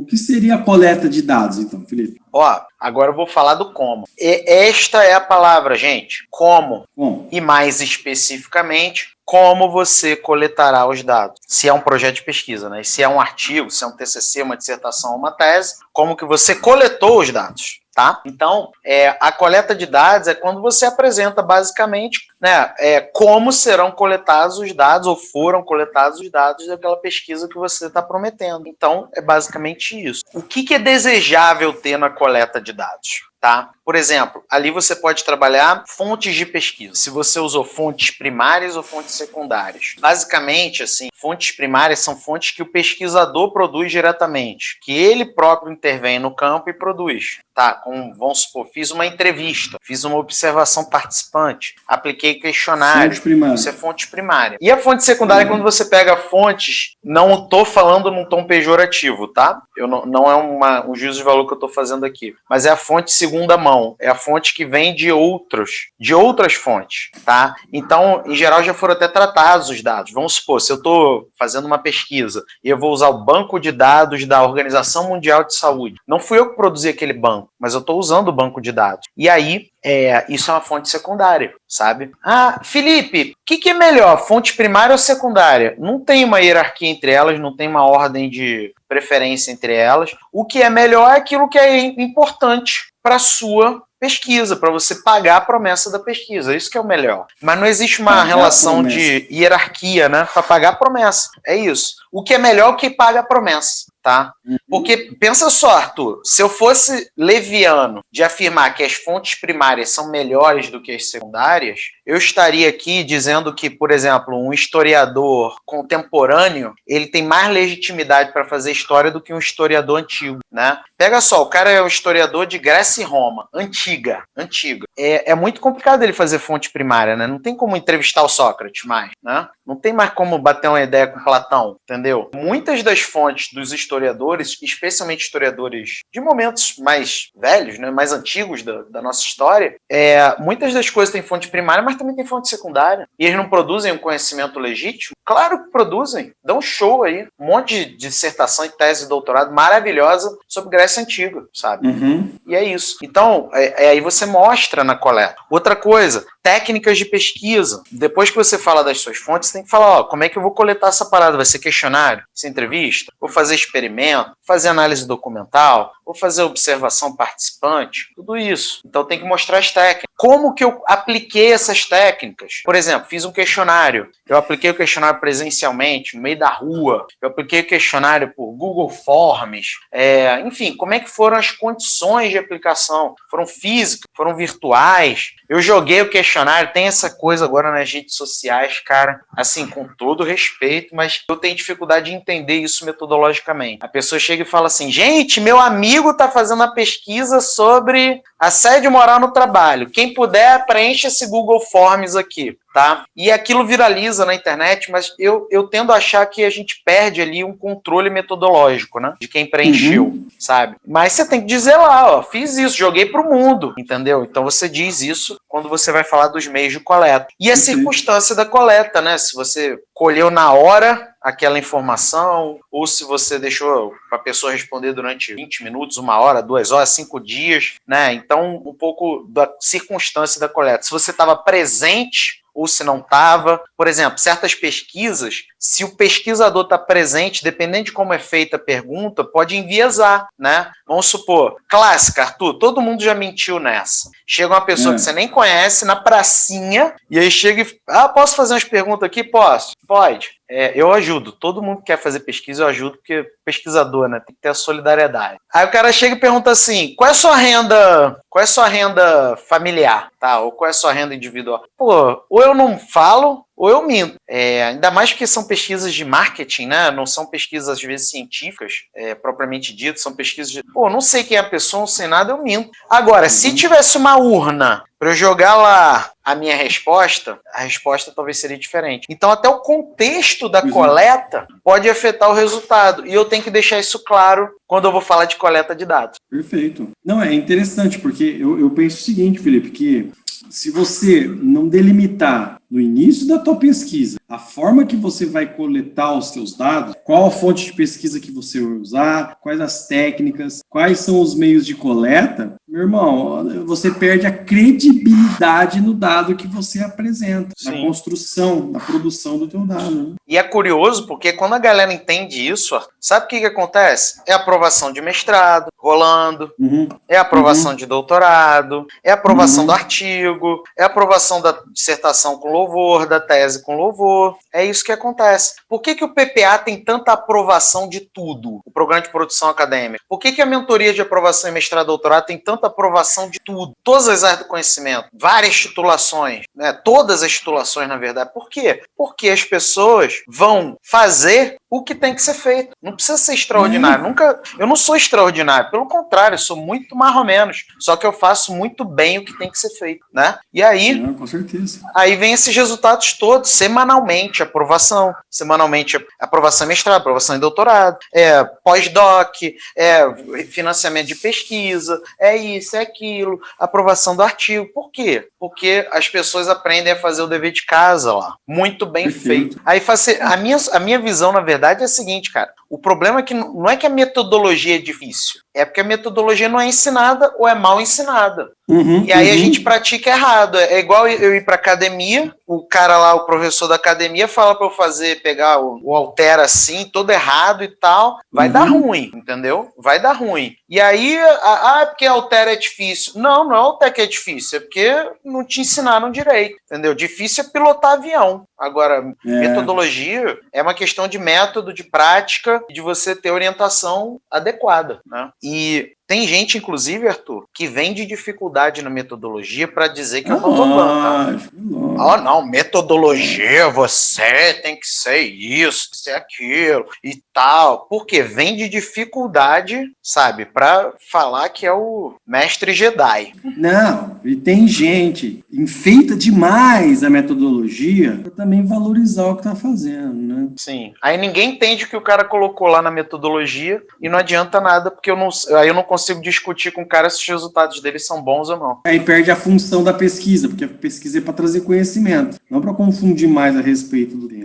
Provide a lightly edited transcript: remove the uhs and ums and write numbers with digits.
que seria a coleta de dados, então, Felipe? Ó, agora eu vou falar do como. Esta é a palavra, gente. Como. E mais especificamente, como você coletará os dados. Se é um projeto de pesquisa, né? Se é um artigo, se é um TCC, uma dissertação, uma tese, como que você coletou os dados. Tá? Então, a coleta de dados é quando você apresenta basicamente, né, como serão coletados os dados ou foram coletados os dados daquela pesquisa que você está prometendo. Então, é basicamente isso. O que é desejável ter na coleta de dados? Tá? Por exemplo, ali você pode trabalhar fontes de pesquisa. Se você usou fontes primárias ou fontes secundárias. Basicamente, assim, fontes primárias são fontes que o pesquisador produz diretamente, que ele próprio intervém no campo e produz. Tá? Como, vamos supor, fiz uma entrevista, fiz uma observação participante, apliquei questionário. Isso é fonte primária. E a fonte secundária é quando você pega fontes, não estou falando num tom pejorativo, tá? Não é um juízo de valor que eu estou fazendo aqui, mas é a fonte segunda mão, é a fonte que vem de outras fontes, tá? Então, em geral, já foram até tratados os dados. Vamos supor, se eu estou fazendo uma pesquisa e eu vou usar o banco de dados da Organização Mundial de Saúde, não fui eu que produzi aquele banco, mas eu estou usando o banco de dados. E aí, isso é uma fonte secundária, sabe? Ah, Felipe, o que é melhor, fonte primária ou secundária? Não tem uma hierarquia entre elas, não tem uma ordem de preferência entre elas. O que é melhor é aquilo que é importante para a sua pesquisa, para você pagar a promessa da pesquisa. Isso que é o melhor. Mas não existe uma relação de hierarquia, né? Para pagar a promessa. É isso. O que é melhor é o que paga a promessa, tá? Porque, pensa só, Arthur, se eu fosse leviano de afirmar que as fontes primárias são melhores do que as secundárias, eu estaria aqui dizendo que, por exemplo, um historiador contemporâneo, ele tem mais legitimidade para fazer história do que um historiador antigo, né? Pega só, o cara é um historiador de Grécia e Roma, antiga. É muito complicado ele fazer fonte primária, né? Não tem como entrevistar o Sócrates mais, né? Não tem mais como bater uma ideia com Platão, entendeu? Muitas das fontes dos historiadores, especialmente historiadores de momentos mais velhos, né, mais antigos da nossa história, muitas das coisas têm fonte primária, mas também tem fonte secundária. E eles não produzem um conhecimento legítimo? Claro que produzem. Dão um show aí. Um monte de dissertação e tese de doutorado maravilhosa sobre Grécia Antiga, sabe? E é isso. Então, aí você mostra na coleta. Outra coisa, técnicas de pesquisa. Depois que você fala das suas fontes, você tem que falar, como é que eu vou coletar essa parada? Vai ser questionário? Vai ser entrevista? Vou fazer experimento? Fazer análise documental? Vou fazer observação participante? Tudo isso. Então tem que mostrar as técnicas. Como que eu apliquei essas técnicas? Por exemplo, fiz um questionário. Eu apliquei o questionário presencialmente, no meio da rua. Eu apliquei o questionário por Google Forms. Enfim, como é que foram as condições de aplicação? Foram físicas? Foram virtuais? Eu joguei o questionário, tem essa coisa agora nas redes sociais, cara, assim, com todo respeito, mas eu tenho dificuldade de entender isso metodologicamente. A pessoa chega e fala assim, gente, meu amigo tá fazendo uma pesquisa sobre assédio moral no trabalho. Quem puder, preencha esse Google Forms aqui, tá? E aquilo viraliza na internet, mas eu tendo a achar que a gente perde ali um controle metodológico, né? De quem preencheu, sabe? Mas você tem que dizer lá, ó, fiz isso, joguei pro mundo, entendeu? Então você diz isso quando você vai falar dos meios de coleta. E a circunstância da coleta, né? Se você colheu na hora aquela informação, ou se você deixou a pessoa responder durante 20 minutos, 1 hora, 2 horas, 5 dias, né? Então, um pouco da circunstância da coleta. Se você estava presente ou se não estava. Por exemplo, certas pesquisas, se o pesquisador está presente, dependendo de como é feita a pergunta, pode enviesar, né? Vamos supor, clássica, Arthur, todo mundo já mentiu nessa. Chega uma pessoa que você nem conhece na pracinha, e aí chega e... posso fazer umas perguntas aqui? Posso? Pode. Eu ajudo. Todo mundo que quer fazer pesquisa, eu ajudo, porque pesquisador, né? Tem que ter a solidariedade. Aí o cara chega e pergunta assim, qual é a sua renda familiar, tá? Ou qual é a sua renda individual? Pô, ou eu não falo, ou eu minto. Ainda mais porque são pesquisas de marketing, né? Não são pesquisas, às vezes, científicas, propriamente dito, são pesquisas de... Pô, não sei quem é a pessoa, não sei nada, eu minto. Agora, se tivesse uma urna para eu jogar lá a minha resposta, a resposta talvez seria diferente. Então, até o contexto da coleta pode afetar o resultado. E eu tenho que deixar isso claro quando eu vou falar de coleta de dados. Perfeito. Não, é interessante, porque eu penso o seguinte, Felipe, que se você não delimitar no início da tua pesquisa a forma que você vai coletar os seus dados, qual a fonte de pesquisa que você vai usar, quais as técnicas, quais são os meios de coleta, meu irmão, você perde a credibilidade no dado que você apresenta, na construção, na produção do teu dado. Né? E é curioso porque quando a galera entende isso, sabe o que acontece? É aprovação de mestrado rolando, é aprovação de doutorado, é aprovação do artigo, é aprovação da dissertação com louvor, da tese com louvor. É isso que acontece. Por que o PPA tem tanta aprovação de tudo? O Programa de Produção Acadêmica. Por que a mentoria de aprovação em mestrado e doutorado tem tanta aprovação de tudo? Todas as áreas do conhecimento, várias titulações, né? Todas as titulações, na verdade. Por quê? Porque as pessoas vão fazer o que tem que ser feito. Não precisa ser extraordinário. Eu não sou extraordinário. Pelo contrário, eu sou muito mais ou menos. Só que eu faço muito bem o que tem que ser feito, né? E aí, com certeza. Aí vem esses resultados todos, semanalmente, aprovação. Semanalmente, aprovação em mestrado, aprovação em doutorado, pós-doc, financiamento de pesquisa, é isso, é aquilo, aprovação do artigo. Por quê? Porque as pessoas aprendem a fazer o dever de casa lá. Muito bem feito. Aí a minha visão, na verdade, é a seguinte, cara. O problema é que não é que a metodologia é difícil, é porque a metodologia não é ensinada ou é mal ensinada. E aí a gente pratica errado. É igual eu ir para academia, o cara lá, o professor da academia, fala para eu pegar o Altera assim, todo errado e tal. Vai dar ruim, entendeu? Vai dar ruim. E aí, porque Altera é difícil. Não é Altera que é difícil, é porque não te ensinaram direito, entendeu? Difícil é pilotar avião. Agora, metodologia é uma questão de método, de prática, de você ter orientação adequada, né? E tem gente, inclusive, Arthur, que vem de dificuldade na metodologia para dizer que é uma bobão. Não, metodologia, você tem que ser isso, ser aquilo e tal. Porque vem de dificuldade, sabe, para falar que é o mestre Jedi. Não, e tem gente enfeita demais a metodologia para também valorizar o que tá fazendo, né? Sim. Aí ninguém entende o que o cara colocou lá na metodologia e não adianta nada, porque aí eu não consigo discutir com o cara se os resultados dele são bons ou não. Aí perde a função da pesquisa, porque a pesquisa é para trazer conhecimento, não para confundir mais a respeito do tema.